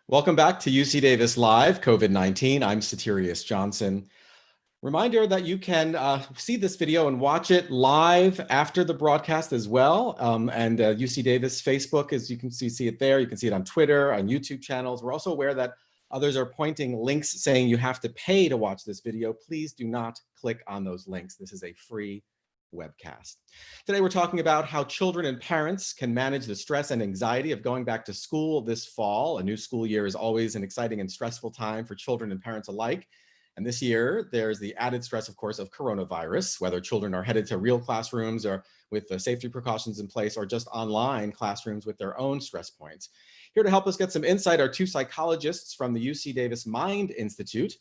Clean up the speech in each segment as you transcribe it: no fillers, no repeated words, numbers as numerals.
Welcome back to UC Davis Live, COVID-19. I'm Satirius Johnson. Reminder that you can see this video and watch it live after the broadcast as well. And UC Davis Facebook, as you can see it there. You can see it on Twitter, on YouTube channels. We're also aware that others are pointing links saying you have to pay to watch this video. Please do not click on those links. This is a free webcast. Today, we're talking about how children and parents can manage the stress and anxiety of going back to school this fall. A new school year is always an exciting and stressful time for children and parents alike. And this year, there's the added stress, of course, of coronavirus, whether children are headed to real classrooms or with the safety precautions in place, or just online classrooms with their own stress points. Here to help us get some insight are two psychologists from the UC Davis Mind Institute.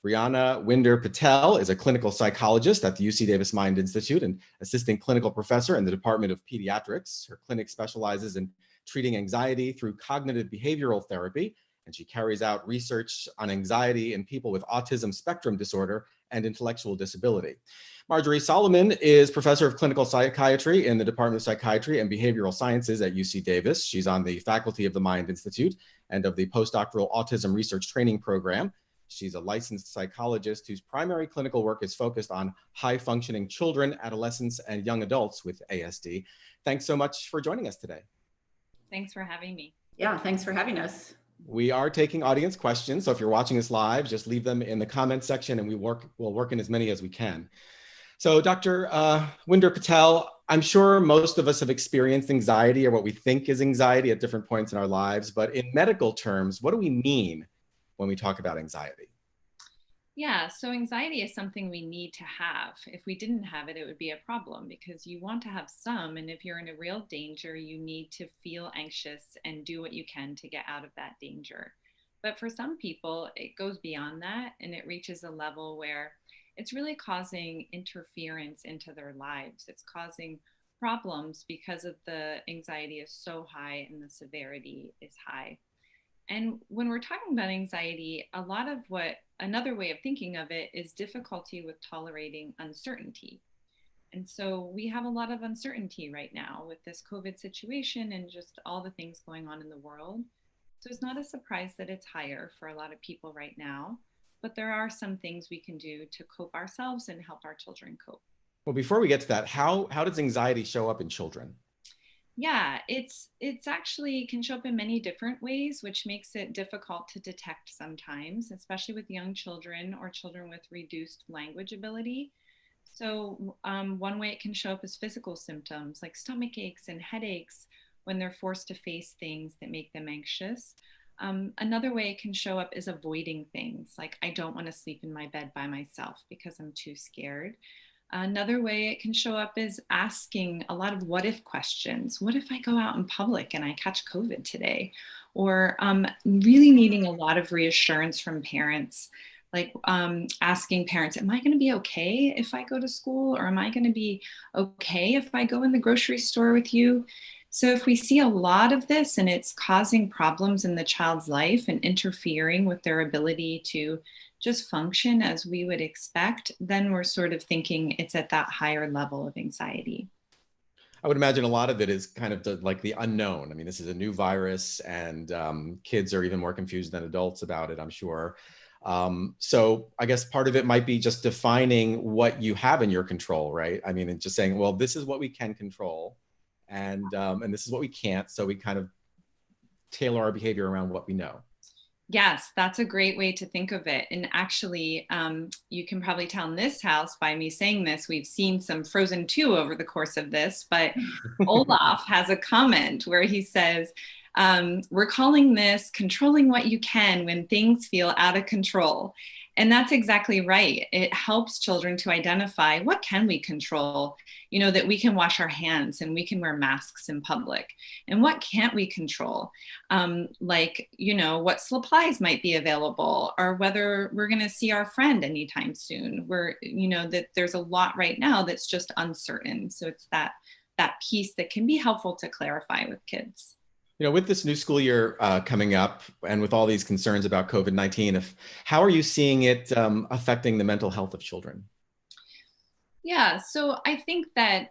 Brianna Winder-Patel is a clinical psychologist at the UC Davis Mind Institute and assistant clinical professor in the Department of Pediatrics. Her clinic specializes in treating anxiety through cognitive behavioral therapy, and she carries out research on anxiety in people with autism spectrum disorder and intellectual disability. Marjorie Solomon is professor of clinical psychiatry in the Department of Psychiatry and Behavioral Sciences at UC Davis. She's on the faculty of the Mind Institute and of the postdoctoral autism research training program. She's a licensed psychologist whose primary clinical work is focused on high-functioning children, adolescents, and young adults with ASD. Thanks so much for joining us today. Thanks for having me. Yeah, thanks for having us. We are taking audience questions, so if you're watching us live, just leave them in the comments section and we'll work in as many as we can. So Dr. Winder-Patel, I'm sure most of us have experienced anxiety or what we think is anxiety at different points in our lives, but in medical terms, what do we mean when we talk about anxiety? Yeah, so anxiety is something we need to have. If we didn't have it, it would be a problem because you want to have some, and if you're in a real danger, you need to feel anxious and do what you can to get out of that danger. But for some people, it goes beyond that and it reaches a level where it's really causing interference into their lives. It's causing problems because of the anxiety is so high and the severity is high. And when we're talking about anxiety, another way of thinking of it is difficulty with tolerating uncertainty. And so we have a lot of uncertainty right now with this COVID situation and just all the things going on in the world. So it's not a surprise that it's higher for a lot of people right now, but there are some things we can do to cope ourselves and help our children cope. Well, before we get to that, how does anxiety show up in children? Yeah, it's actually can show up in many different ways, which makes it difficult to detect sometimes, especially with young children or children with reduced language ability. So one way it can show up is physical symptoms like stomach aches and headaches when they're forced to face things that make them anxious. Another way it can show up is avoiding things like I don't want to sleep in my bed by myself because I'm too scared. Another way it can show up is asking a lot of what if questions. What if I go out in public and I catch COVID today? Or really needing a lot of reassurance from parents, like asking parents, am I going to be okay if I go to school? Or am I going to be okay if I go in the grocery store with you? So if we see a lot of this and it's causing problems in the child's life and interfering with their ability to just function as we would expect, then we're sort of thinking it's at that higher level of anxiety. I would imagine a lot of it is kind of like the unknown. I mean, this is a new virus and kids are even more confused than adults about it, I'm sure. So I guess part of it might be just defining what you have in your control, right? I mean, and just saying, well, this is what we can control and this is what we can't. So we kind of tailor our behavior around what we know. Yes, that's a great way to think of it. And actually, you can probably tell in this house by me saying this, we've seen some Frozen 2 over the course of this, but Olaf has a comment where he says, we're calling this controlling what you can when things feel out of control. And that's exactly right. It helps children to identify what can we control, that we can wash our hands and we can wear masks in public. And what can't we control? What supplies might be available or whether we're going to see our friend anytime soon. That there's a lot right now that's just uncertain. So it's that piece that can be helpful to clarify with kids. With this new school year coming up and with all these concerns about COVID-19, how are you seeing it affecting the mental health of children? Yeah, so I think that,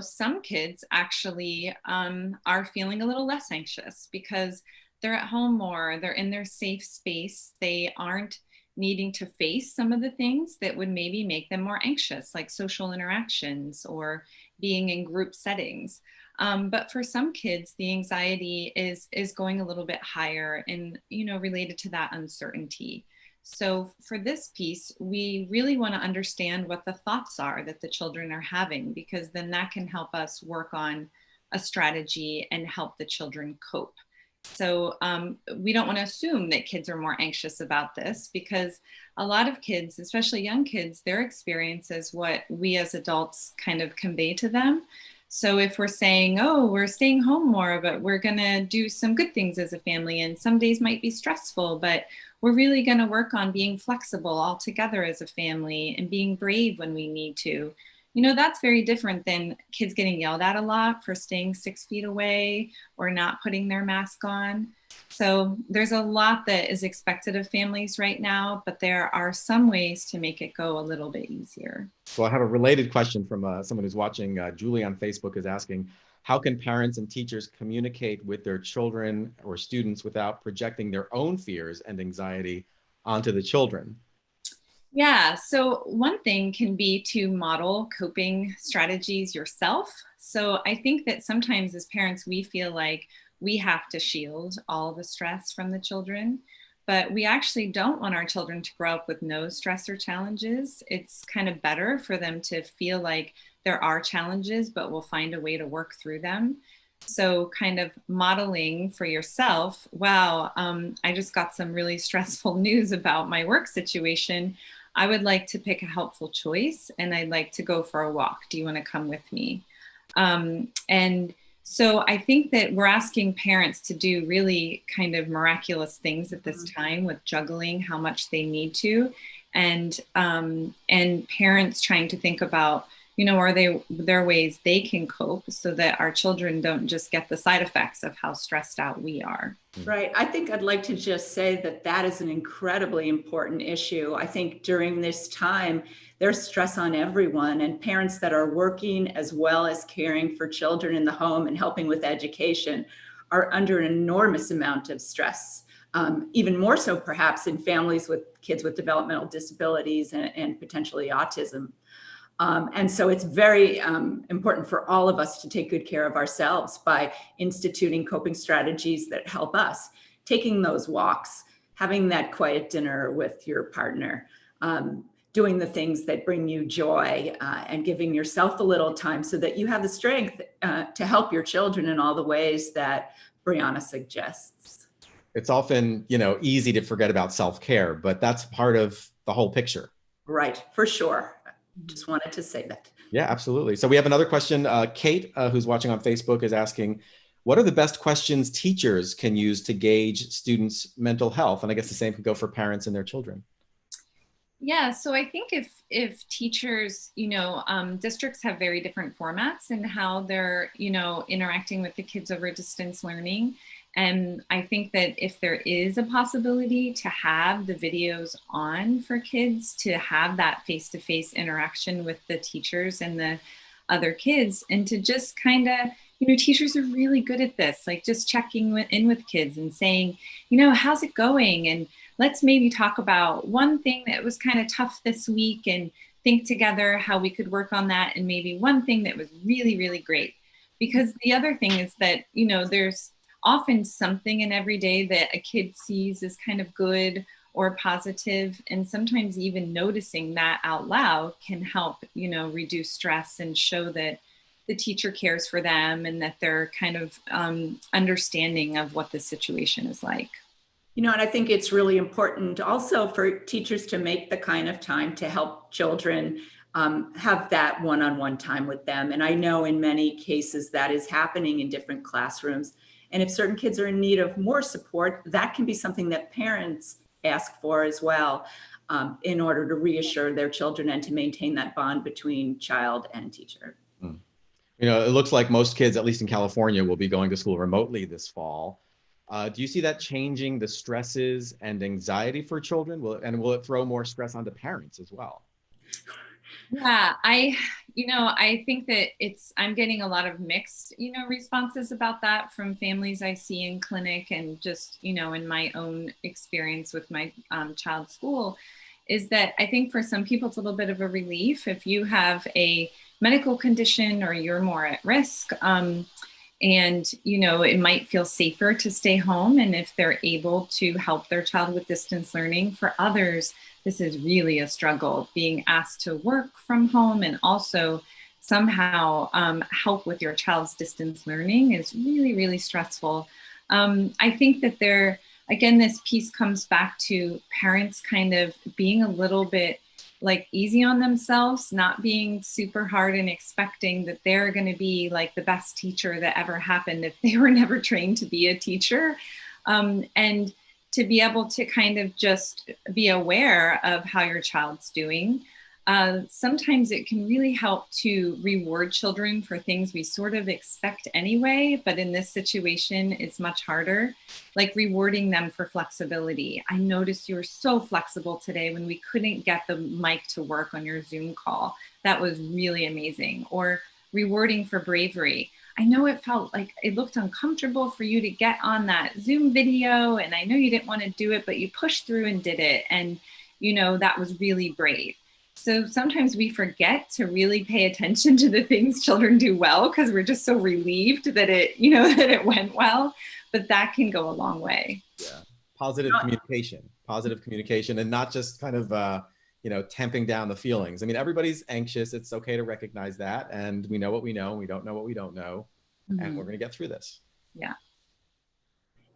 some kids actually are feeling a little less anxious because they're at home more, they're in their safe space, they aren't needing to face some of the things that would maybe make them more anxious, like social interactions or being in group settings. But for some kids, the anxiety is going a little bit higher and, related to that uncertainty. So for this piece, we really want to understand what the thoughts are that the children are having, because then that can help us work on a strategy and help the children cope. So we don't want to assume that kids are more anxious about this, because a lot of kids, especially young kids, their experience is what we as adults kind of convey to them. So if we're saying, oh, we're staying home more, but we're going to do some good things as a family, and some days might be stressful, but we're really going to work on being flexible all together as a family and being brave when we need to. That's very different than kids getting yelled at a lot for staying 6 feet away or not putting their mask on. So there's a lot that is expected of families right now, but there are some ways to make it go a little bit easier. So I have a related question from someone who's watching. Julie on Facebook is asking, how can parents and teachers communicate with their children or students without projecting their own fears and anxiety onto the children? Yeah, so one thing can be to model coping strategies yourself. So I think that sometimes as parents, we feel like we have to shield all the stress from the children, but we actually don't want our children to grow up with no stress or challenges. It's kind of better for them to feel like there are challenges, but we'll find a way to work through them. So kind of modeling for yourself, wow, I just got some really stressful news about my work situation. I would like to pick a helpful choice and I'd like to go for a walk. Do you want to come with me? And so I think that we're asking parents to do really kind of miraculous things at this time with juggling how much they need to, and parents trying to think about, are there ways they can cope so that our children don't just get the side effects of how stressed out we are. Right. I think I'd like to just say that is an incredibly important issue. I think during this time, there's stress on everyone, and parents that are working as well as caring for children in the home and helping with education are under an enormous amount of stress. Even more so perhaps in families with kids with developmental disabilities and potentially autism. And so it's very important for all of us to take good care of ourselves by instituting coping strategies that help us, taking those walks, having that quiet dinner with your partner, doing the things that bring you joy, and giving yourself a little time so that you have the strength to help your children in all the ways that Brianna suggests. It's often, easy to forget about self-care, but that's part of the whole picture. Right, for sure. Just wanted to say that. Yeah, absolutely. So we have another question. Kate, who's watching on Facebook, is asking, what are the best questions teachers can use to gauge students' mental health? And I guess the same could go for parents and their children. Yeah, so I think if teachers, districts have very different formats in how they're, interacting with the kids over distance learning. And I think that if there is a possibility to have the videos on for kids to have that face-to-face interaction with the teachers and the other kids, and to just kind of, teachers are really good at this, like just checking in with kids and saying, how's it going? And let's maybe talk about one thing that was kind of tough this week and think together how we could work on that. And maybe one thing that was really, really great. Because the other thing is that, there's often something in every day that a kid sees as kind of good or positive, and sometimes even noticing that out loud can help, reduce stress and show that the teacher cares for them and that they're kind of understanding of what the situation is like. And I think it's really important also for teachers to make the kind of time to help children have that one-on-one time with them. And I know in many cases that is happening in different classrooms. And if certain kids are in need of more support, that can be something that parents ask for as well, in order to reassure their children and to maintain that bond between child and teacher. It looks like most kids, at least in California, will be going to school remotely this fall. Do you see that changing the stresses and anxiety for children? Will it throw more stress onto parents as well? Yeah, I think that I'm getting a lot of mixed, responses about that from families I see in clinic and just, in my own experience with my child's school, is that I think for some people it's a little bit of a relief if you have a medical condition or you're more at risk. And, it might feel safer to stay home. And if they're able to help their child with distance learning, for others, this is really a struggle, being asked to work from home and also somehow help with your child's distance learning is really, really stressful. I think that again, this piece comes back to parents kind of being a little bit like easy on themselves, not being super hard and expecting that they're going to be like the best teacher that ever happened if they were never trained to be a teacher. And to be able to kind of just be aware of how your child's doing. Sometimes it can really help to reward children for things we sort of expect anyway, but in this situation, it's much harder, like rewarding them for flexibility. I noticed you were so flexible today when we couldn't get the mic to work on your Zoom call. That was really amazing. Or rewarding for bravery. I know it felt like it looked uncomfortable for you to get on that Zoom video, and I know you didn't want to do it, but you pushed through and did it. And, that was really brave. So sometimes we forget to really pay attention to the things children do well because we're just so relieved that that it went well, but that can go a long way. Yeah. Positive communication, and not just kind of, tamping down the feelings. I mean, everybody's anxious. It's okay to recognize that. And we know what we know, and we don't know what we don't know. Mm-hmm. And we're going to get through this. Yeah.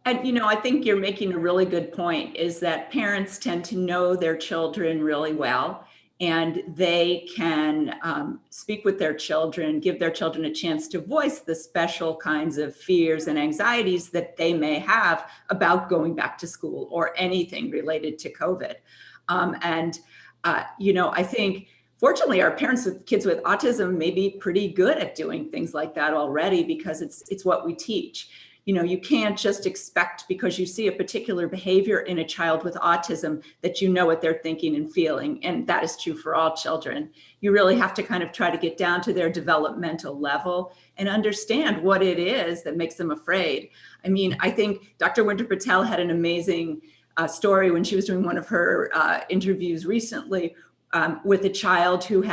And, I think you're making a really good point, is that parents tend to know their children really well, and they can speak with their children, give their children a chance to voice the special kinds of fears and anxieties that they may have about going back to school or anything related to COVID. I think fortunately our parents with kids with autism may be pretty good at doing things like that already, because it's what we teach. You can't just expect, because you see a particular behavior in a child with autism, that you know what they're thinking and feeling. And that is true for all children. You really have to kind of try to get down to their developmental level and understand what it is that makes them afraid. I mean, I think Dr. Winter Patel had an amazing story when she was doing one of her interviews recently with a child who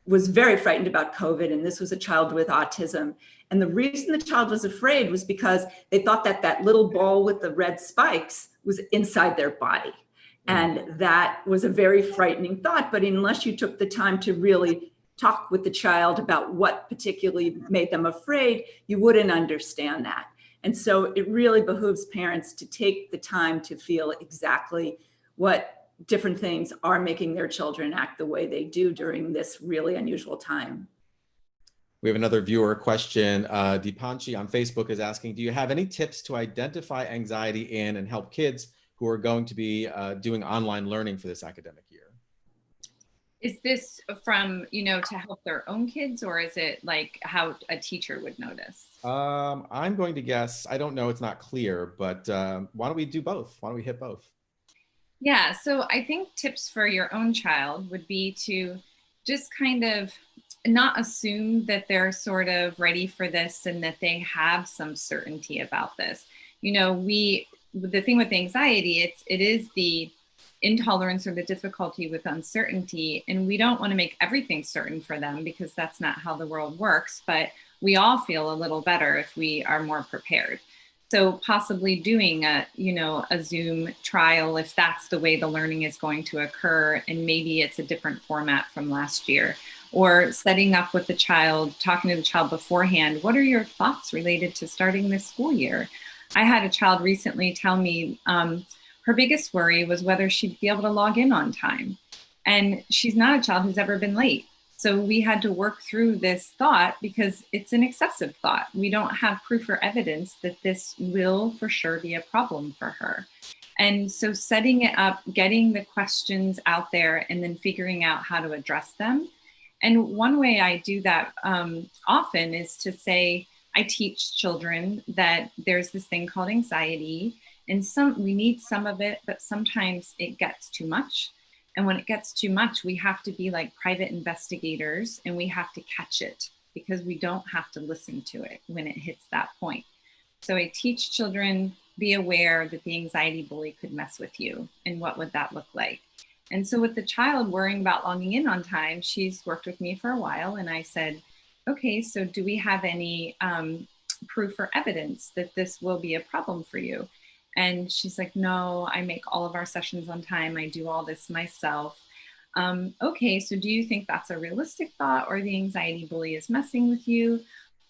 was very frightened about COVID. And this was a child with autism. And the reason the child was afraid was because they thought that little ball with the red spikes was inside their body. And that was a very frightening thought. But unless you took the time to really talk with the child about what particularly made them afraid, you wouldn't understand that. And so it really behooves parents to take the time to feel exactly what different things are making their children act the way they do during this really unusual time. We have another viewer question. Deepanchi on Facebook is asking, do you have any tips to identify anxiety in and help kids who are going to be doing online learning for this academic year? Is this from, to help their own kids, or is it like how a teacher would notice? I'm going to guess, I don't know, it's not clear, but why don't we do both? Why don't we hit both? Yeah, so I think tips for your own child would be to just kind of not assume that they're sort of ready for this and that they have some certainty about this. The thing with anxiety, it is the intolerance or the difficulty with uncertainty. And we don't want to make everything certain for them, because that's not how the world works. But we all feel a little better if we are more prepared. So possibly doing a Zoom trial, if that's the way the learning is going to occur, and maybe it's a different format from last year, or setting up with the child, talking to the child beforehand. What are your thoughts related to starting this school year? I had a child recently tell me her biggest worry was whether she'd be able to log in on time. And she's not a child who's ever been late. So we had to work through this thought because it's an excessive thought. We don't have proof or evidence that this will for sure be a problem for her. And so setting it up, getting the questions out there, and then figuring out how to address them. And one way I do that often is to say, I teach children that there's this thing called anxiety, and we need some of it, but sometimes it gets too much. And when it gets too much, we have to be like private investigators, and we have to catch it, because we don't have to listen to it when it hits that point. So I teach children, be aware that the anxiety bully could mess with you, and what would that look like? And so with the child worrying about logging in on time, she's worked with me for a while, and I said, okay, so do we have any proof or evidence that this will be a problem for you? And she's like, no, I make all of our sessions on time. I do all this myself. Okay, so do you think that's a realistic thought, or the anxiety bully is messing with you?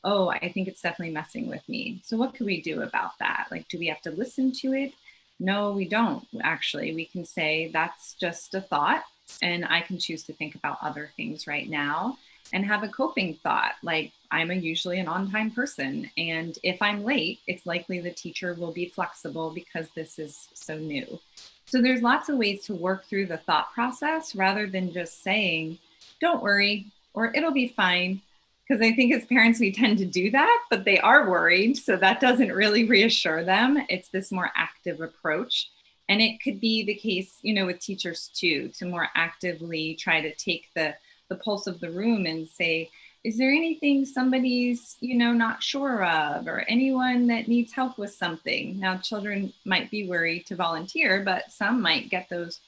Oh, I think it's definitely messing with me. So what can we do about that? Like, do we have to listen to it? No, we don't. Actually, we can say that's just a thought, and I can choose to think about other things right now, and have a coping thought. Like, I'm usually an on-time person, and if I'm late, it's likely the teacher will be flexible because this is so new. So there's lots of ways to work through the thought process rather than just saying, don't worry, or it'll be fine. Because I think as parents, we tend to do that, but they are worried. So that doesn't really reassure them. It's this more active approach. And it could be the case, with teachers too, to more actively try to take the pulse of the room and say, is there anything somebody's, not sure of, or anyone that needs help with something? Now, children might be worried to volunteer, but some might get those,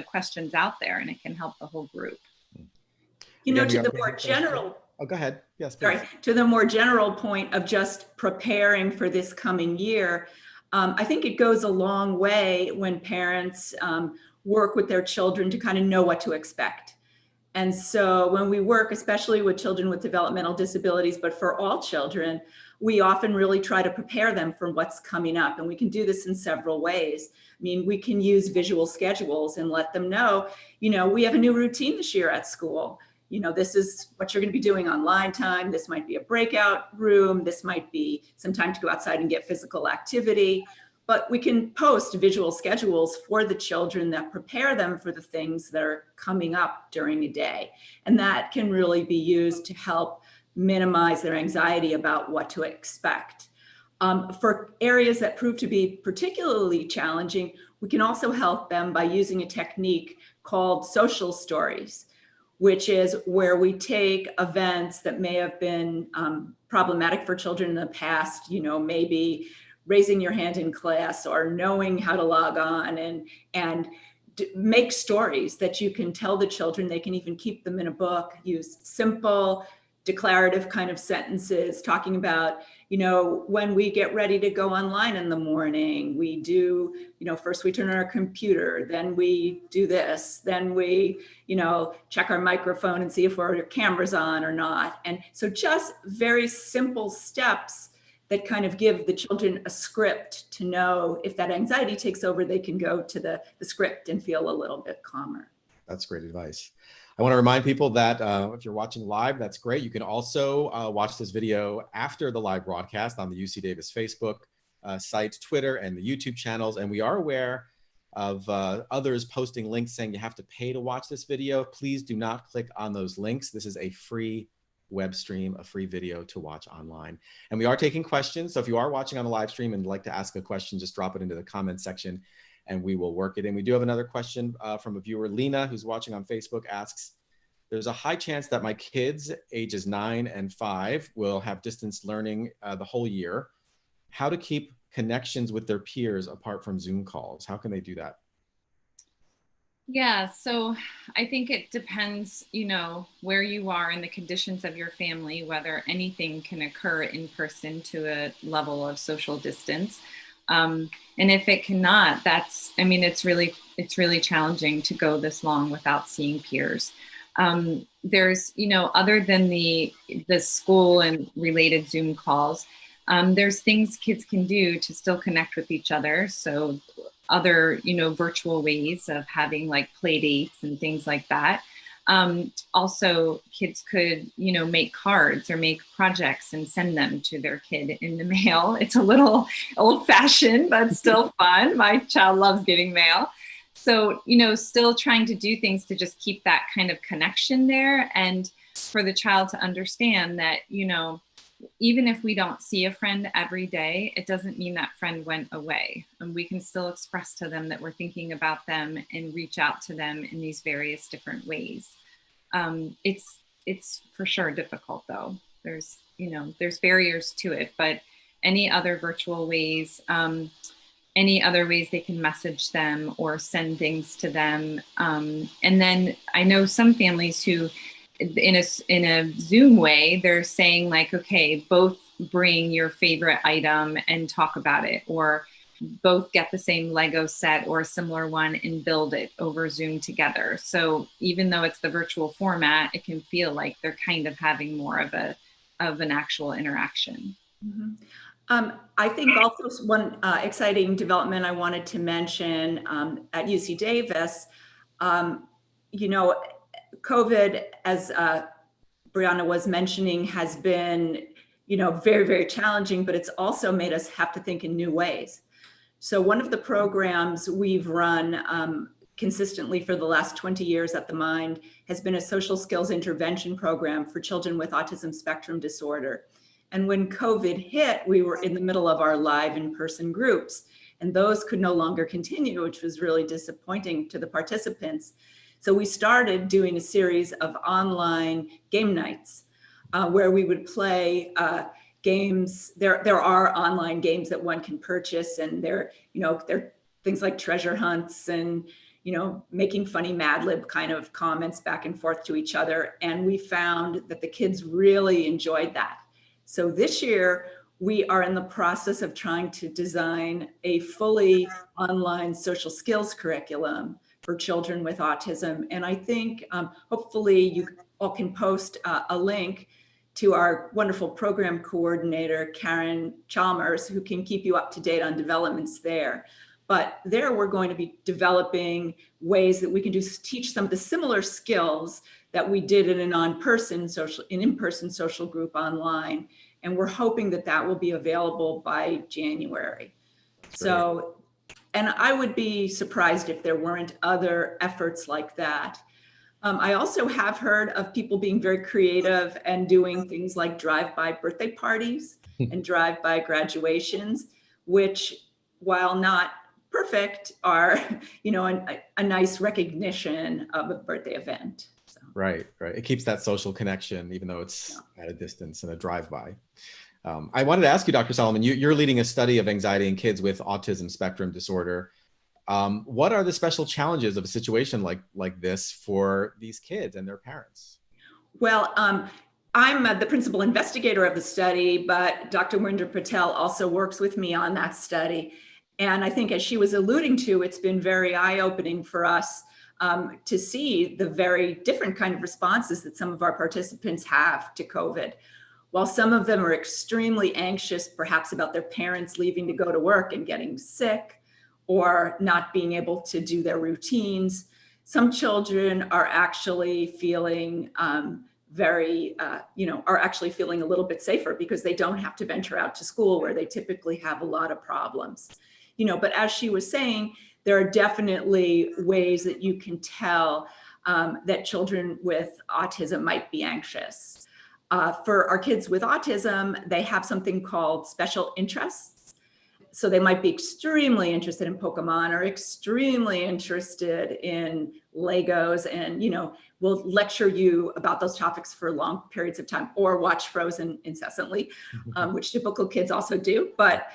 questions out there, and it can help the whole group. To the more general... Oh, go ahead. Yes, please. Sorry. To the more general point of just preparing for this coming year, I think it goes a long way when parents work with their children to kind of know what to expect. And so when we work, especially with children with developmental disabilities, but for all children, we often really try to prepare them for what's coming up. And we can do this in several ways. I mean, we can use visual schedules and let them know, we have a new routine this year at school. This is what you're going to be doing online time. This might be a breakout room. This might be some time to go outside and get physical activity. But we can post visual schedules for the children that prepare them for the things that are coming up during a day. And that can really be used to help minimize their anxiety about what to expect. For areas that prove to be particularly challenging, we can also help them by using a technique called social stories, which is where we take events that may have been problematic for children in the past, maybe raising your hand in class or knowing how to log on, and make stories that you can tell the children. They can even keep them in a book, use simple declarative kind of sentences talking about, when we get ready to go online in the morning, we do, first we turn on our computer, then we do this, then we, check our microphone and see if our camera's on or not. And so just very simple steps that kind of give the children a script to know if that anxiety takes over, they can go to the script and feel a little bit calmer. That's great advice. I want to remind people that if you're watching live, that's great. You can also watch this video after the live broadcast on the UC Davis Facebook site, Twitter, and the YouTube channels. And we are aware of others posting links saying you have to pay to watch this video. Please do not click on those links. This is a free web stream, a free video to watch online. And we are taking questions. So if you are watching on a live stream and would like to ask a question, just drop it into the comment section and we will work it in. We do have another question from a viewer, Lena, who's watching on Facebook, asks, there's a high chance that my kids ages 9 and 5 will have distance learning the whole year. How to keep connections with their peers apart from Zoom calls? How can they do that? Yeah, so I think it depends, where you are in the conditions of your family, whether anything can occur in person to a level of social distance. And if it cannot, it's really challenging to go this long without seeing peers. There's, other than the school and related Zoom calls, there's things kids can do to still connect with each other. So other, virtual ways of having like play dates and things like that. Also, kids could, make cards or make projects and send them to their kid in the mail. It's a little old-fashioned, but still fun. My child loves getting mail. So, still trying to do things to just keep that kind of connection there, and for the child to understand that, even if we don't see a friend every day, it doesn't mean that friend went away. And we can still express to them that we're thinking about them and reach out to them in these various different ways. It's for sure difficult though. There's barriers to it, but any other virtual ways, any other ways they can message them or send things to them. And then I know some families who, in a Zoom way, they're saying like, okay, both bring your favorite item and talk about it, or both get the same Lego set or a similar one and build it over Zoom together. So even though it's the virtual format, it can feel like they're kind of having more of an actual interaction. Mm-hmm. I think also one exciting development I wanted to mention at UC Davis, COVID, as Brianna was mentioning, has been, very, very challenging, but it's also made us have to think in new ways. So one of the programs we've run consistently for the last 20 years at the Mind has been a social skills intervention program for children with autism spectrum disorder. And when COVID hit, we were in the middle of our live in-person groups, and those could no longer continue, which was really disappointing to the participants. So we started doing a series of online game nights where we would play games. There are online games that one can purchase, and they're things like treasure hunts and making funny Mad Lib kind of comments back and forth to each other. And we found that the kids really enjoyed that. So this year we are in the process of trying to design a fully online social skills curriculum for children with autism. And I think hopefully you all can post a link to our wonderful program coordinator, Karen Chalmers, who can keep you up to date on developments there. But there we're going to be developing ways that we can teach some of the similar skills that we did in an in-person social group online. And we're hoping that that will be available by January. So, and I would be surprised if there weren't other efforts like that. I also have heard of people being very creative and doing things like drive-by birthday parties and drive-by graduations, which, while not perfect, are a nice recognition of a birthday event. So. Right. It keeps that social connection, even though it's at a distance and a drive-by. I wanted to ask you, Dr. Solomon, you're leading a study of anxiety in kids with autism spectrum disorder. What are the special challenges of a situation like this for these kids and their parents? Well, I'm the principal investigator of the study, but Dr. Winder Patel also works with me on that study. And I think, as she was alluding to, it's been very eye-opening for us to see the very different kind of responses that some of our participants have to COVID. While some of them are extremely anxious, perhaps about their parents leaving to go to work and getting sick, or not being able to do their routines, some children are actually feeling are actually feeling a little bit safer because they don't have to venture out to school where they typically have a lot of problems. But as she was saying, there are definitely ways that you can tell that children with autism might be anxious. For our kids with autism, they have something called special interests. So they might be extremely interested in Pokemon or extremely interested in Legos, and will lecture you about those topics for long periods of time, or watch Frozen incessantly, which typical kids also do, but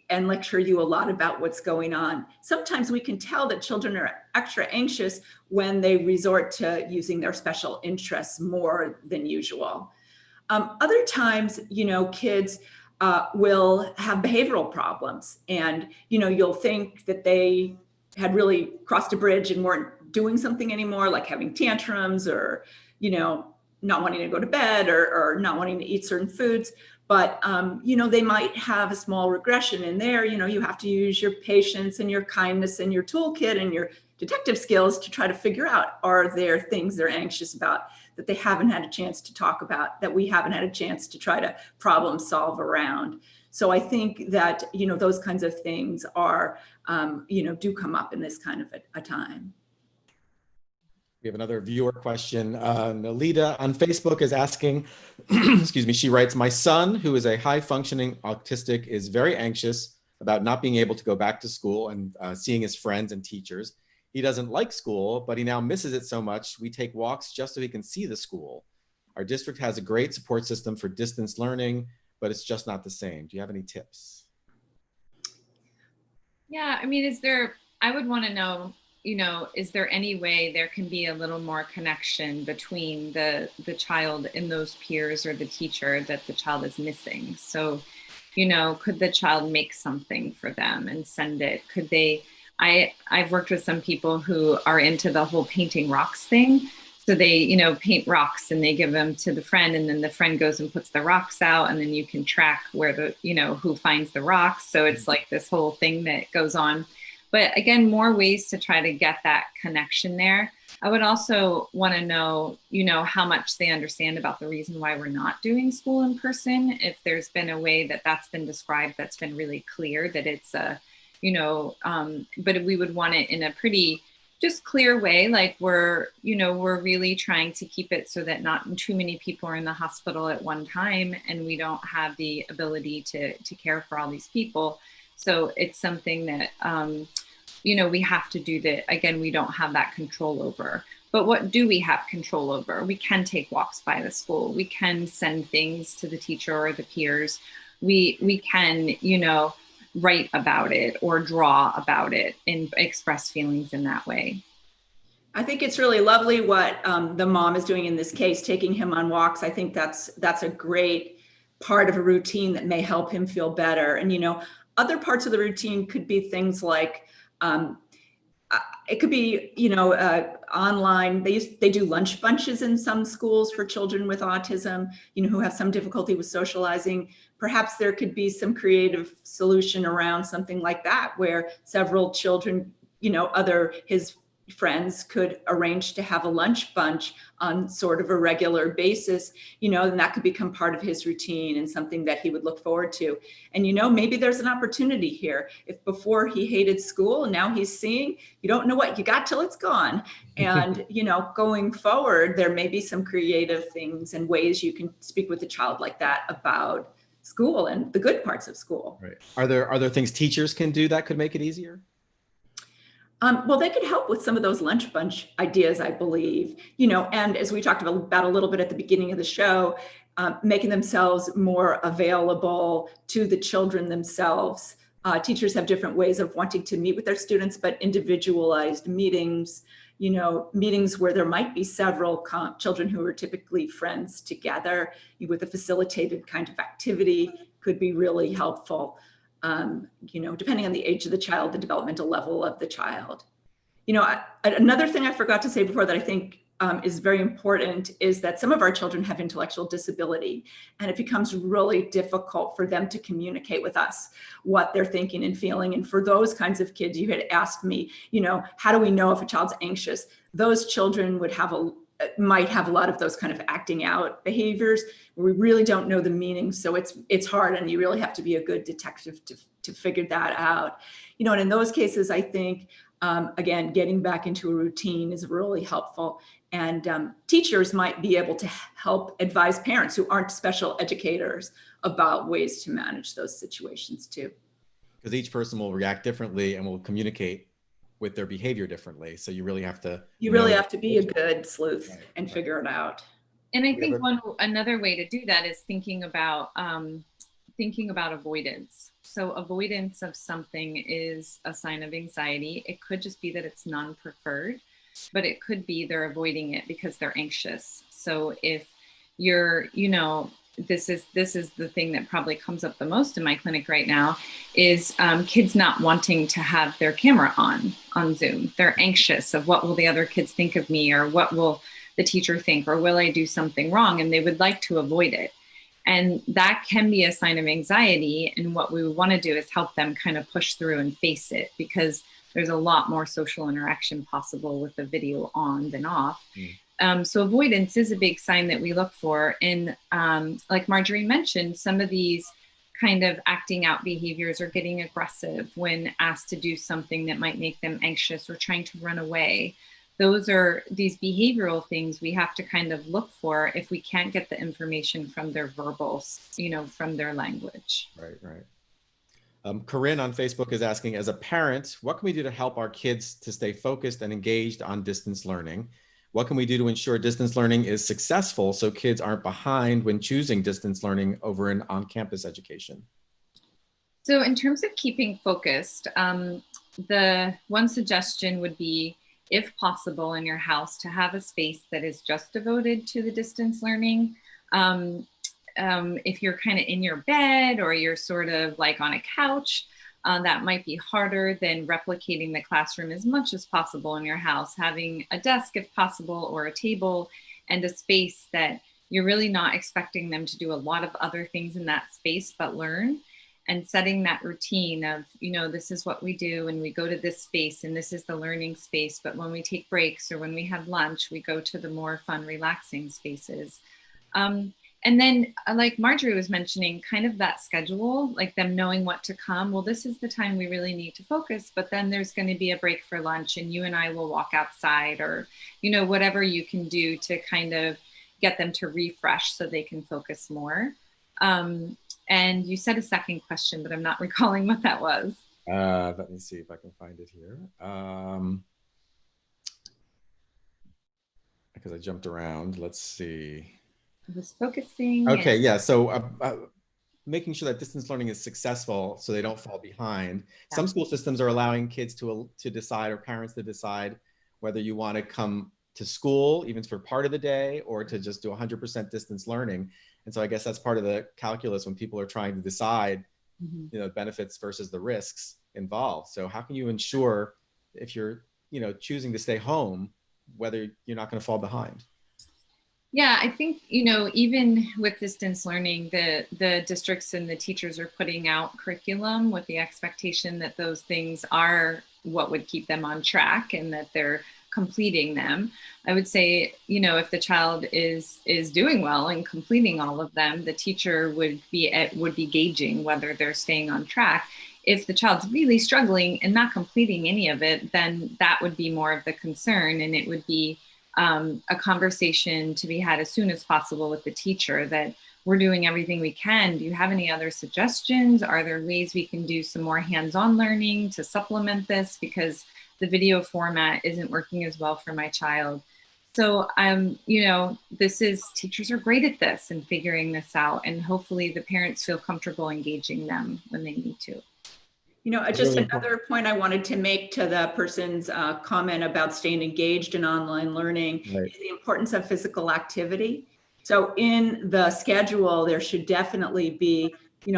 and lecture you a lot about what's going on. Sometimes we can tell that children are extra anxious when they resort to using their special interests more than usual. Other times, kids will have behavioral problems, and you'll think that they had really crossed a bridge and weren't doing something anymore, like having tantrums, or not wanting to go to bed, or not wanting to eat certain foods. But they might have a small regression in there. You have to use your patience and your kindness and your toolkit and your detective skills to try to figure out, are there things they're anxious about that they haven't had a chance to talk about, that we haven't had a chance to try to problem solve around. So I think that, those kinds of things are, do come up in this kind of a time. We have another viewer question. Nalita on Facebook is asking, excuse me, she writes, my son, who is a high functioning autistic, is very anxious about not being able to go back to school and seeing his friends and teachers. He doesn't like school, but he now misses it so much. We take walks just so he can see the school. Our district has a great support system for distance learning, but it's just not the same. Do you have any tips? Yeah, I mean, I would want to know, is there any way there can be a little more connection between the child and those peers or the teacher that the child is missing? So, could the child make something for them and send it? Could they, I've worked with some people who are into the whole painting rocks thing. So they, paint rocks and they give them to the friend, and then the friend goes and puts the rocks out, and then you can track where who finds the rocks. So it's like this whole thing that goes on. But again, more ways to try to get that connection there. I would also want to know, how much they understand about the reason why we're not doing school in person. If there's been a way that that's been described, that's been really clear that it's but we would want it in a pretty just clear way, like we're really trying to keep it so that not too many people are in the hospital at one time, and we don't have the ability to care for all these people. So it's something that, we have to do that. Again, we don't have that control over. But what do we have control over? We can take walks by the school. We can send things to the teacher or the peers. We can, write about it or draw about it and express feelings in that way. I think it's really lovely what the mom is doing in this case, taking him on walks. I think that's a great part of a routine that may help him feel better. And, other parts of the routine could be things like, it could be, online. They do lunch bunches in some schools for children with autism, who have some difficulty with socializing. Perhaps there could be some creative solution around something like that, where several children, his friends could arrange to have a lunch bunch on sort of a regular basis, and that could become part of his routine and something that he would look forward to. And, maybe there's an opportunity here. If before he hated school, now he's seeing, you don't know what you got till it's gone. And, going forward, there may be some creative things and ways you can speak with a child like that about school and the good parts of school. Right. Are there things teachers can do that could make it easier? Well, they could help with some of those lunch bunch ideas, I believe, and as we talked about a little bit at the beginning of the show, making themselves more available to the children themselves. Teachers have different ways of wanting to meet with their students, but individualized meetings, meetings where there might be several children who are typically friends together with a facilitated kind of activity could be really helpful. Depending on the age of the child, the developmental level of the child. Another thing I forgot to say before that I think is very important is that some of our children have intellectual disability, and it becomes really difficult for them to communicate with us what they're thinking and feeling. And for those kinds of kids, you had asked me, how do we know if a child's anxious? Those children might have a lot of those kind of acting out behaviors where we really don't know the meaning. So it's hard, and you really have to be a good detective to figure that out. And in those cases, I think, again, getting back into a routine is really helpful. And teachers might be able to help advise parents who aren't special educators about ways to manage those situations too. Because each person will react differently and will communicate with their behavior differly. So you really have to be a good sleuth and figure it out. And I think another way to do that is thinking about avoidance. So avoidance of something is a sign of anxiety. It could just be that it's non-preferred, but it could be they're avoiding it because they're anxious. So if you're, this is the thing that probably comes up the most in my clinic right now is kids not wanting to have their camera on Zoom. They're anxious of what will the other kids think of me, or what will the teacher think, or will I do something wrong? And they would like to avoid it. And that can be a sign of anxiety. And what we want to do is help them kind of push through and face it, because there's a lot more social interaction possible with the video on than off. So avoidance is a big sign that we look for. And like Marjorie mentioned, some of these kind of acting out behaviors or getting aggressive when asked to do something that might make them anxious, or trying to run away. those are these behavioral things we have to kind of look for if we can't get the information from their verbals, from their language. Right, right. Corinne on Facebook is asking, as a parent, what can we do to help our kids to stay focused and engaged on distance learning? What can we do to ensure distance learning is successful so kids aren't behind when choosing distance learning over an on-campus education? So in terms of keeping focused, the one suggestion would be, if possible in your house, to have a space that is just devoted to the distance learning. If you're kind of in your bed or you're sort of like on a couch, that might be harder than replicating the classroom as much as possible in your house, having a desk if possible or a table and a space that you're really not expecting them to do a lot of other things in that space but learn, and setting that routine of, this is what we do and we go to this space and this is the learning space, but when we take breaks or when we have lunch, we go to the more fun, relaxing spaces. And then, like Marjorie was mentioning, kind of that schedule, like them knowing what to come. Well, this is the time we really need to focus, but then there's going to be a break for lunch and you and I will walk outside, or, whatever you can do to kind of get them to refresh so they can focus more. And you said a second question, but I'm not recalling what that was. Let me see if I can find it here. Because I jumped around. Let's see. I was focusing. Okay, yeah. So making sure that distance learning is successful so they don't fall behind. Yeah. Some school systems are allowing kids to decide, or parents to decide, whether you want to come to school even for part of the day or to just do 100% distance learning. And so I guess that's part of the calculus when people are trying to decide, benefits versus the risks involved. So how can you ensure, if you're, choosing to stay home, whether you're not going to fall behind? Yeah, I think, even with distance learning, the districts and the teachers are putting out curriculum with the expectation that those things are what would keep them on track and that they're completing them. I would say, if the child is doing well and completing all of them, the teacher would be gauging whether they're staying on track. If the child's really struggling and not completing any of it, then that would be more of the concern, and it would be a conversation to be had as soon as possible with the teacher that we're doing everything we can. Do you have any other suggestions? Are there ways we can do some more hands-on learning to supplement this, because the video format isn't working as well for my child? So, teachers are great at this and figuring this out, and hopefully the parents feel comfortable engaging them when they need to. Just another point I wanted to make to the person's comment about staying engaged in online learning is the importance of physical activity. So in the schedule, there should definitely be,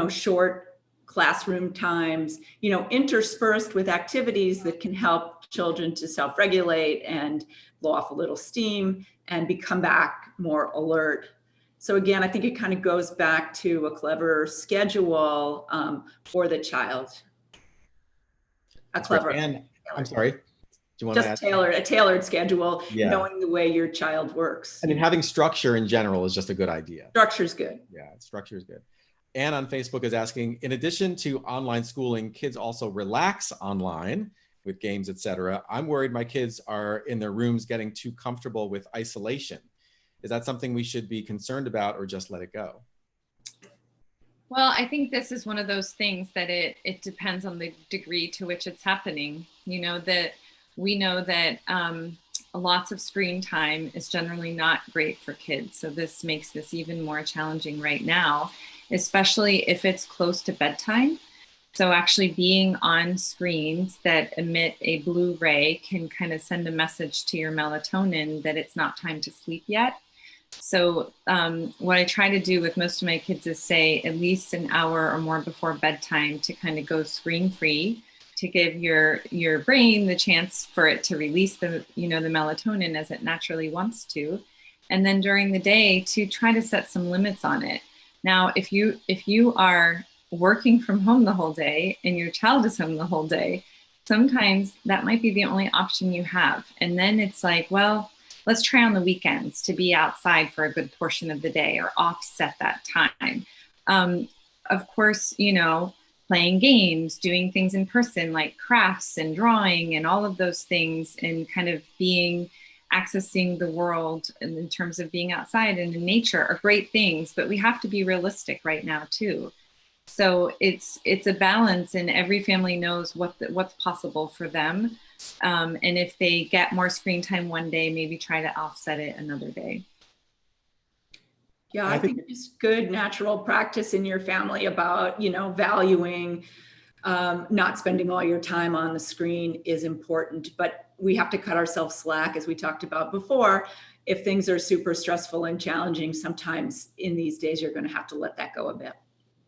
short classroom times, interspersed with activities that can help children to self-regulate and blow off a little steam and come back more alert. So again, I think it kind of goes back to a clever schedule for the child. I'm sorry. Do you want just to a tailored schedule, knowing the way your child works. I mean, having structure in general is just a good idea. Structure's good. Yeah, structure is good. Anne on Facebook is asking, in addition to online schooling, kids also relax online with games, etc. I'm worried my kids are in their rooms getting too comfortable with isolation. Is that something we should be concerned about, or just let it go? Well, I think this is one of those things that it depends on the degree to which it's happening. That we know that lots of screen time is generally not great for kids. So this makes this even more challenging right now, especially if it's close to bedtime. So actually being on screens that emit a blue ray can kind of send a message to your melatonin that it's not time to sleep yet. So what I try to do with most of my kids is say at least an hour or more before bedtime to kind of go screen free, to give your brain the chance for it to release the melatonin as it naturally wants to. And then during the day to try to set some limits on it. Now, if you are working from home the whole day and your child is home the whole day, sometimes that might be the only option you have. And then it's like, well, let's try on the weekends to be outside for a good portion of the day or offset that time. Of course, playing games, doing things in person like crafts and drawing and all of those things, and kind of accessing the world in terms of being outside and in nature are great things, but we have to be realistic right now too. So it's a balance, and every family knows what's possible for them. And if they get more screen time one day, maybe try to offset it another day. Yeah, I think it's good natural practice in your family about, valuing not spending all your time on the screen is important, but we have to cut ourselves slack, as we talked about before. If things are super stressful and challenging, sometimes in these days, you're going to have to let that go a bit.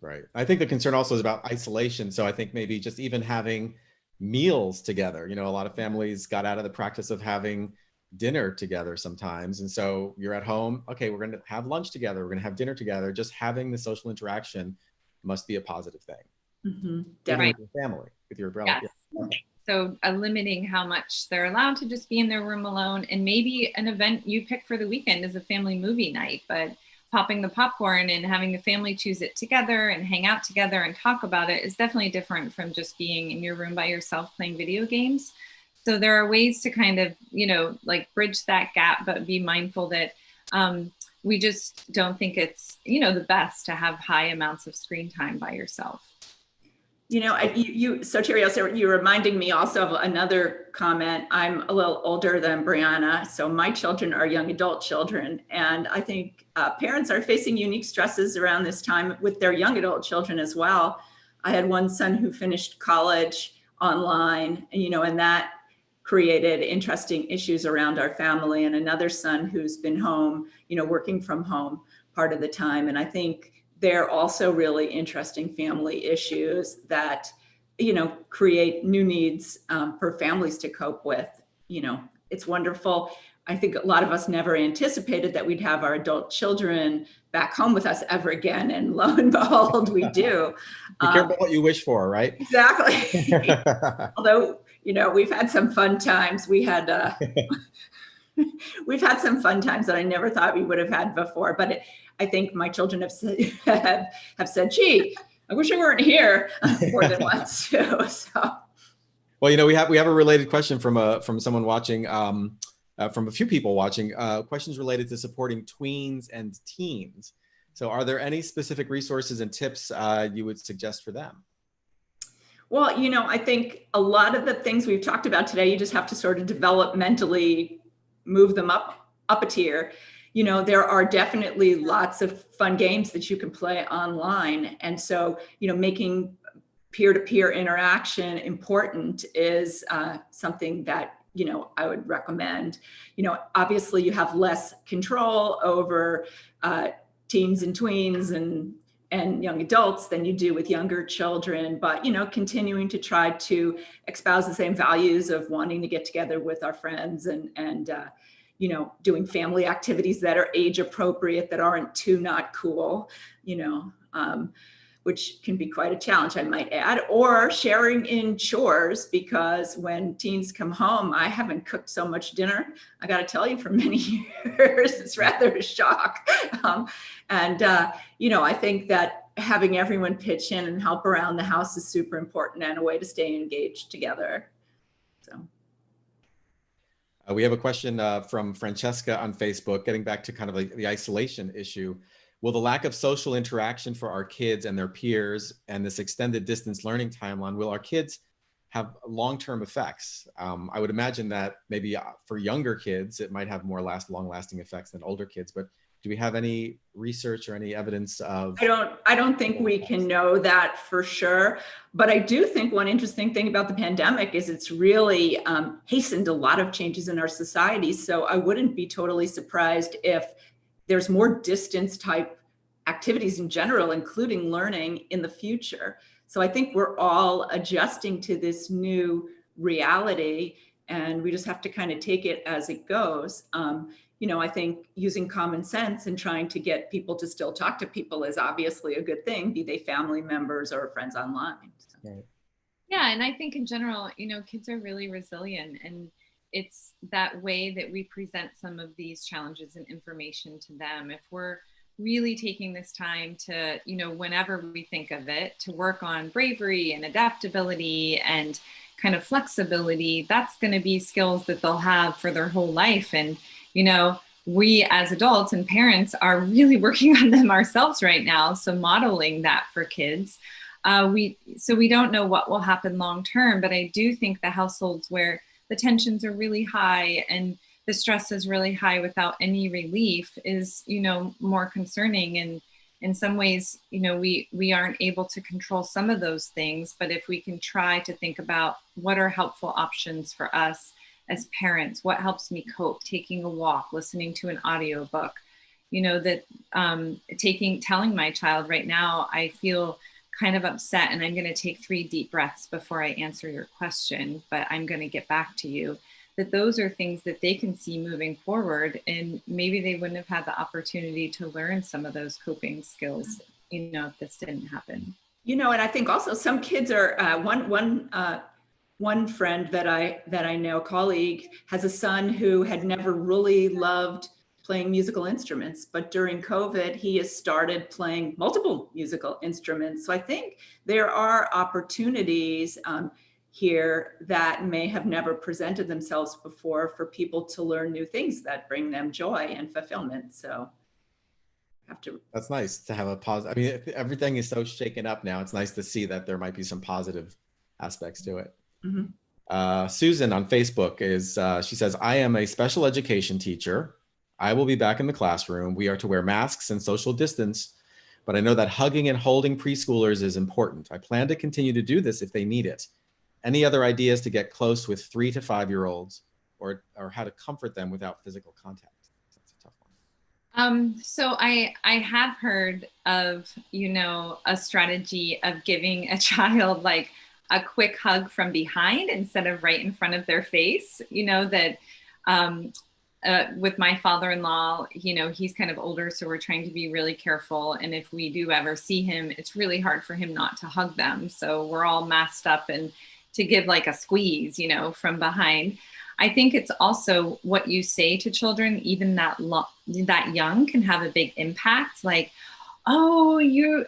Right. I think the concern also is about isolation. So I think maybe just even having meals together, a lot of families got out of the practice of having dinner together sometimes. And so you're at home, okay, we're going to have lunch together, we're going to have dinner together. Just having the social interaction must be a positive thing. Mm-hmm. Definitely. With your family, with your brother. Yes. Yeah. So limiting how much they're allowed to just be in their room alone, and maybe an event you pick for the weekend is a family movie night, but popping the popcorn and having the family choose it together and hang out together and talk about it is definitely different from just being in your room by yourself playing video games. So there are ways to kind of, like bridge that gap, but be mindful that we just don't think it's, the best to have high amounts of screen time by yourself. So Terry, you're reminding me also of another comment. I'm a little older than Brianna, so my children are young adult children. And I think parents are facing unique stresses around this time with their young adult children as well. I had one son who finished college online, and that created interesting issues around our family, and another son who's been home, working from home part of the time. And I think they're also really interesting family issues that, create new needs for families to cope with. It's wonderful. I think a lot of us never anticipated that we'd have our adult children back home with us ever again. And lo and behold, we do. Be careful what you wish for, right? Exactly. Although, we've had some fun times. We've had some fun times that I never thought we would have had before. But I think my children have said, gee, I wish I weren't here more than once too. So. Well, we have a related question from someone watching, from a few people watching, questions related to supporting tweens and teens. So are there any specific resources and tips you would suggest for them? Well, I think a lot of the things we've talked about today, you just have to sort of developmentally move them up a tier. There are definitely lots of fun games that you can play online. And so, making peer-to-peer interaction important is something that, I would recommend. Obviously you have less control over teens and tweens and young adults than you do with younger children, but continuing to try to espouse the same values of wanting to get together with our friends and doing family activities that are age appropriate, that aren't too not cool, which can be quite a challenge, I might add, or sharing in chores, because when teens come home, I haven't cooked so much dinner, I got to tell you, for many years. It's rather a shock. I think that having everyone pitch in and help around the house is super important and a way to stay engaged together. So. We have a question from Francesca on Facebook, getting back to kind of like the isolation issue. Will the lack of social interaction for our kids and their peers and this extended distance learning timeline, will our kids have long-term effects? I would imagine that maybe for younger kids, it might have more long-lasting effects than older kids, but do we have any research or any evidence of? I don't think we can know that for sure, but I do think one interesting thing about the pandemic is it's really hastened a lot of changes in our society. So I wouldn't be totally surprised if there's more distance type activities in general, including learning in the future. So I think we're all adjusting to this new reality, and we just have to kind of take it as it goes. I think using common sense and trying to get people to still talk to people is obviously a good thing, be they family members or friends online. So. Right. Yeah, and I think in general, kids are really resilient, and it's that way that we present some of these challenges and information to them. If we're really taking this time to, whenever we think of it, to work on bravery and adaptability and kind of flexibility. That's going to be skills that they'll have for their whole life. And, we as adults and parents are really working on them ourselves right now. So modeling that for kids. We don't know what will happen long term, but I do think the households where the tensions are really high and the stress is really high without any relief is, more concerning. And in some ways, we aren't able to control some of those things, but if we can try to think about what are helpful options for us as parents, what helps me cope, taking a walk, listening to an audiobook, telling my child right now, I feel kind of upset and I'm going to take 3 deep breaths before I answer your question, but I'm going to get back to you. That those are things that they can see moving forward, and maybe they wouldn't have had the opportunity to learn some of those coping skills, if this didn't happen. And I think also some kids are one friend that I know, a colleague, has a son who had never really loved playing musical instruments, but during COVID, he has started playing multiple musical instruments. So I think there are opportunities here that may have never presented themselves before for people to learn new things that bring them joy and fulfillment. So that's nice to have a positive. I mean, everything is so shaken up now. It's nice to see that there might be some positive aspects to it. Mm-hmm. Susan on Facebook she says, I am a special education teacher. I will be back in the classroom. We are to wear masks and social distance, but I know that hugging and holding preschoolers is important. I plan to continue to do this if they need it. Any other ideas to get close with 3 to 5-year-olds or how to comfort them without physical contact? That's a tough one. So I have heard of, a strategy of giving a child like a quick hug from behind instead of right in front of their face, with my father-in-law, he's kind of older, so we're trying to be really careful. And if we do ever see him, it's really hard for him not to hug them. So we're all masked up and to give like a squeeze, from behind. I think it's also what you say to children, even that young, can have a big impact. Like, oh,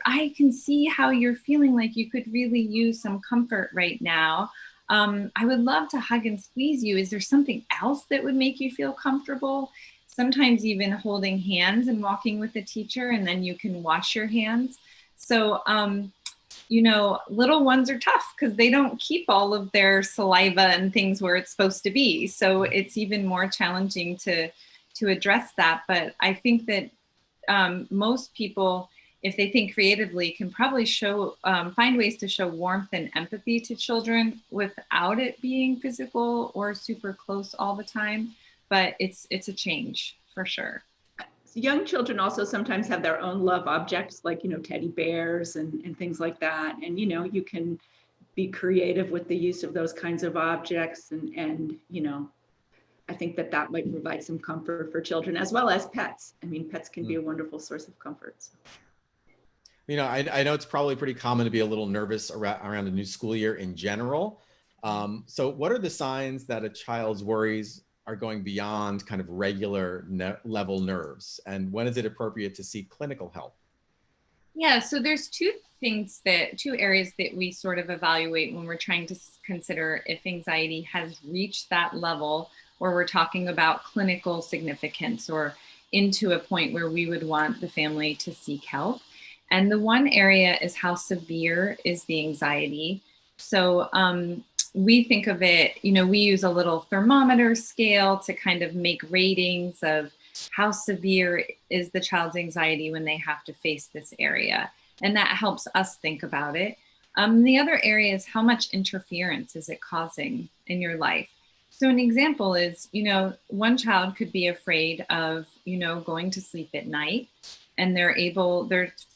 I can see how you're feeling like you could really use some comfort right now. I would love to hug and squeeze you. Is there something else that would make you feel comfortable? Sometimes even holding hands and walking with a teacher, and then you can wash your hands. So, little ones are tough because they don't keep all of their saliva and things where it's supposed to be. So it's even more challenging to address that. But I think that most people, if they think creatively, can probably find ways to show warmth and empathy to children without it being physical or super close all the time. But it's a change for sure. Young children also sometimes have their own love objects, like, teddy bears and things like that. And, you can be creative with the use of those kinds of objects. And I think that might provide some comfort for children as well as pets. I mean, pets can be a wonderful source of comfort. So. I know it's probably pretty common to be a little nervous around a new school year in general. So what are the signs that a child's worries are going beyond kind of regular level nerves? And when is it appropriate to seek clinical help? Yeah, so there's two areas that we sort of evaluate when we're trying to consider if anxiety has reached that level where we're talking about clinical significance or into a point where we would want the family to seek help. And the one area is how severe is the anxiety. So we think of it, we use a little thermometer scale to kind of make ratings of how severe is the child's anxiety when they have to face this area. And that helps us think about it. The other area is how much interference is it causing in your life? So an example is, one child could be afraid of, going to sleep at night, and their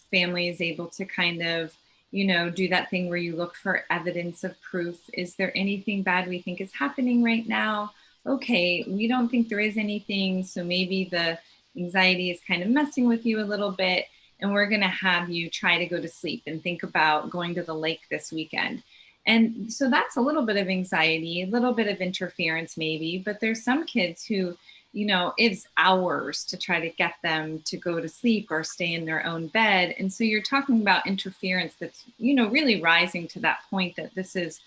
family is able to kind of, do that thing where you look for evidence of proof. Is there anything bad we think is happening right now? Okay, we don't think there is anything. So maybe the anxiety is kind of messing with you a little bit, and we're going to have you try to go to sleep and think about going to the lake this weekend. And so that's a little bit of anxiety, a little bit of interference maybe, but there's some kids who it's hours to try to get them to go to sleep or stay in their own bed. And so you're talking about interference that's, really rising to that point that this is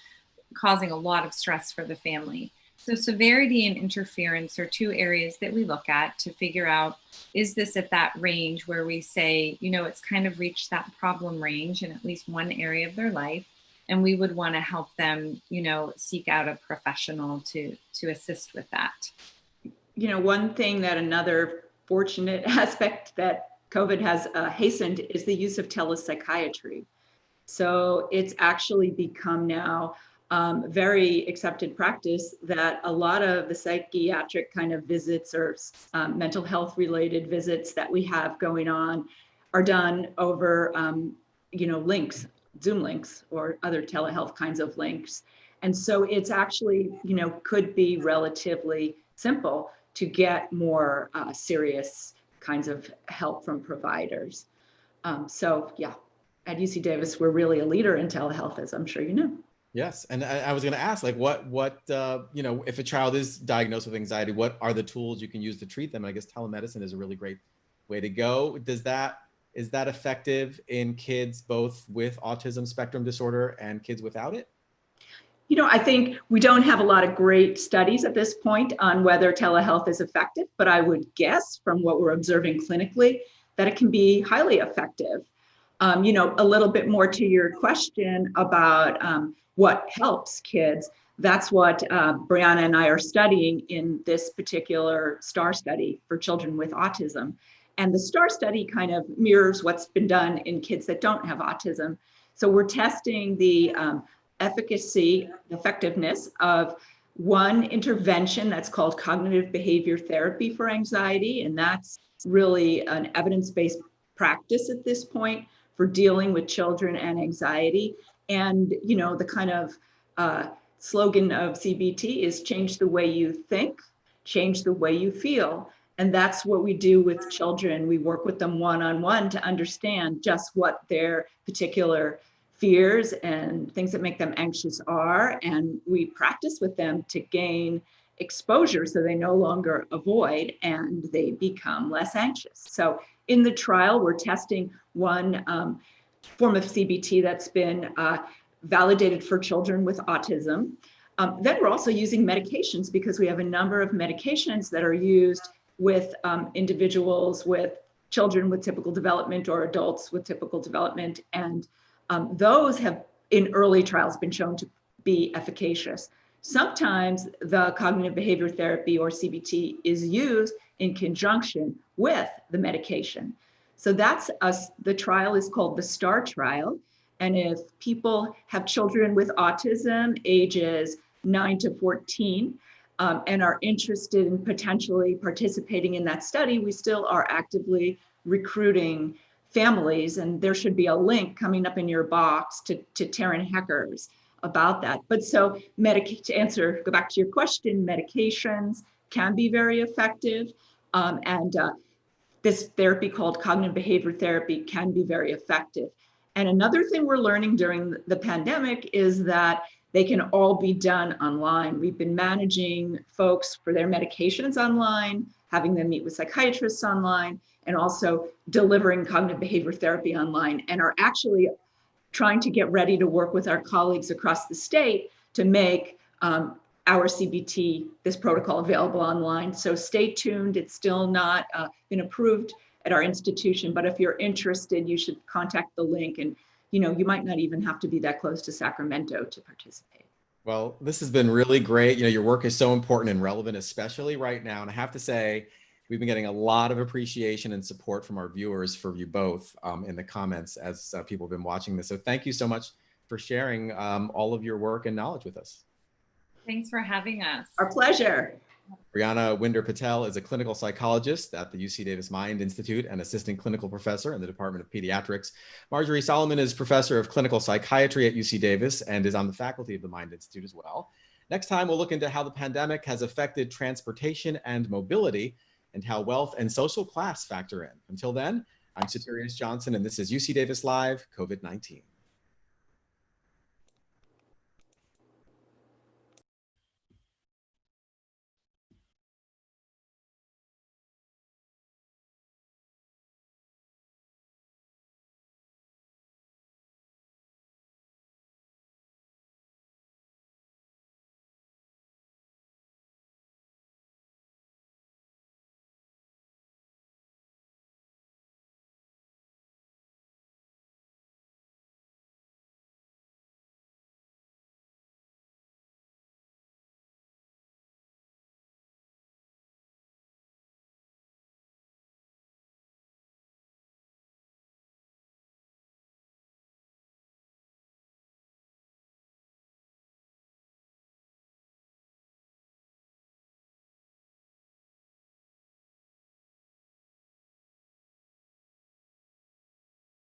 causing a lot of stress for the family. So severity and interference are two areas that we look at to figure out, is this at that range where we say, it's kind of reached that problem range in at least one area of their life. And we would want to help them, seek out a professional to assist with that. One thing that another fortunate aspect that COVID has hastened is the use of telepsychiatry. So it's actually become now very accepted practice that a lot of the psychiatric kind of visits or mental health related visits that we have going on are done over, links, Zoom links or other telehealth kinds of links. And so it's actually, could be relatively simple to get more serious kinds of help from providers. So yeah, at UC Davis, we're really a leader in telehealth, as I'm sure you know. Yes, and I was going to ask, like, what if a child is diagnosed with anxiety, what are the tools you can use to treat them? I guess telemedicine is a really great way to go. Is that effective in kids both with autism spectrum disorder and kids without it? I think we don't have a lot of great studies at this point on whether telehealth is effective, but I would guess from what we're observing clinically that it can be highly effective. A little bit more to your question about what helps kids. That's what Brianna and I are studying in this particular STAR study for children with autism. And the STAR study kind of mirrors what's been done in kids that don't have autism. So we're testing the effectiveness of one intervention that's called cognitive behavior therapy for anxiety. And that's really an evidence-based practice at this point for dealing with children and anxiety. And, the kind of slogan of CBT is change the way you think, change the way you feel. And that's what we do with children. We work with them one-on-one to understand just what their particular fears and things that make them anxious are. And we practice with them to gain exposure so they no longer avoid and they become less anxious. So in the trial, we're testing one form of CBT that's been validated for children with autism. Then we're also using medications because we have a number of medications that are used with individuals with children with typical development or adults with typical development. And those have in early trials been shown to be efficacious. Sometimes the cognitive behavior therapy or CBT is used in conjunction with the medication. So that's us. The trial is called the STAR trial. And if people have children with autism ages 9 to 14 and are interested in potentially participating in that study, we still are actively recruiting families, and there should be a link coming up in your box to Taryn Hecker's about that. But so go back to your question, medications can be very effective. And this therapy called cognitive behavior therapy can be very effective. And another thing we're learning during the pandemic is that they can all be done online. We've been managing folks for their medications online, having them meet with psychiatrists online, and also delivering cognitive behavior therapy online, and are actually trying to get ready to work with our colleagues across the state to make our CBT, this protocol, available online. So stay tuned. It's still not been approved at our institution, but if you're interested, you should contact the link. And you might not even have to be that close to Sacramento to participate. Well, this has been really great. Your work is so important and relevant, especially right now. And I have to say, we've been getting a lot of appreciation and support from our viewers for you both in the comments as people have been watching this. So thank you so much for sharing all of your work and knowledge with us. Thanks for having us. Our pleasure. Brianna Winder-Patel is a clinical psychologist at the UC Davis Mind Institute and assistant clinical professor in the Department of Pediatrics. Marjorie Solomon is professor of clinical psychiatry at UC Davis and is on the faculty of the Mind Institute as well. Next time, we'll look into how the pandemic has affected transportation and mobility and how wealth and social class factor in. Until then, I'm Satirius Johnson, and this is UC Davis Live COVID-19.